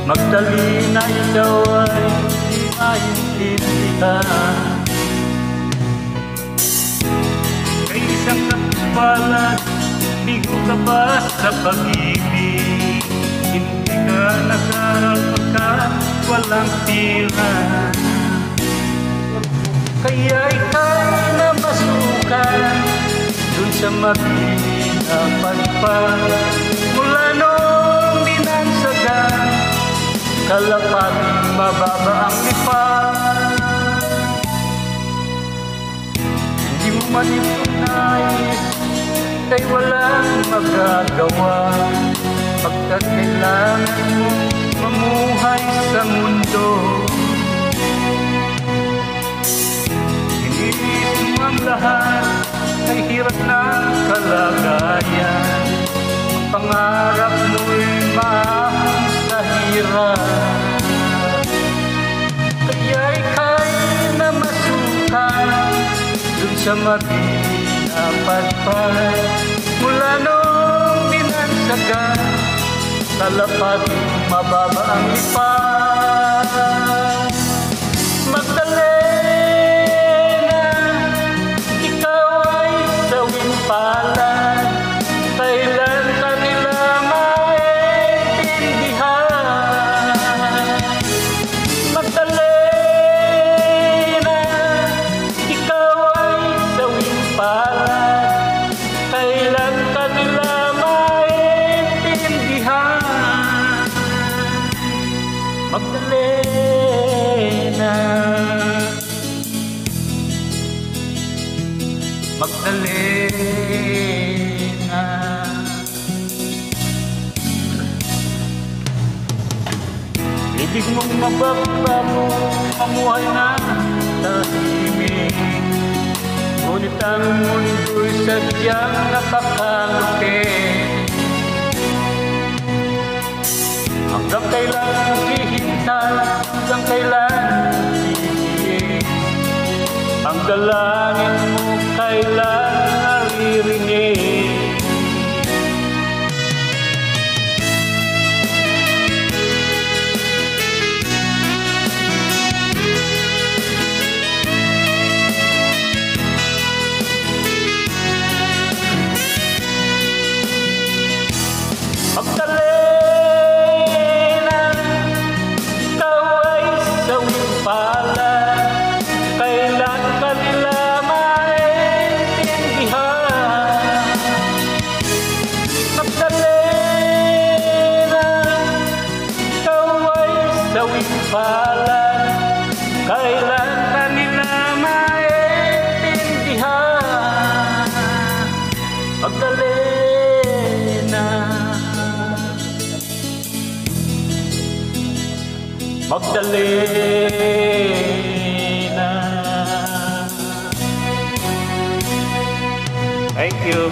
Magdalena, ikaw ay di maintindihan. Kay isang kapalad, bigo ka ba sa pag-ibig? Hindi ka nag-aral pagkat walang tira. Kaya ika'y namasukan dun sa mabilis na pagpag. Mula noong binansagan, kalapating mababa ang lipad. Hindi mo man ito nais, kay walang magagawa. Pagkat kailangan mo mamuhay sa mundo. Iniisip mo ang lahat, ay hirap ng kalagayan. Ang pangarap mo'y maahon sa hirap. Kaya ika'y namasukan dun sa mabilis na pagpag. Mula noong binansagan, kalapating mababa ang lipad. Magdalena, ikaw ay sawing palad. Kailan ka nila maintindihan? Magdalena, ikaw ay sawing palad. Kailan ka nila maintindihan? Magdalena, Magdalena. Ibig mong mababago, mamuhay na tahimik. Ngunit ang mundo'y sadyang napakalupit. Hanggang kailan hihintay, hanggang kailan hihigit. Ang dalangin mo kailan naririnig. Magdalena, ikaw ay sawing palad. Kailan ka nila maintindihan? Magdalena, ikaw ay sawing palad. Kailan ka nila maintindihan? Magdalena, Magdalena. Thank you.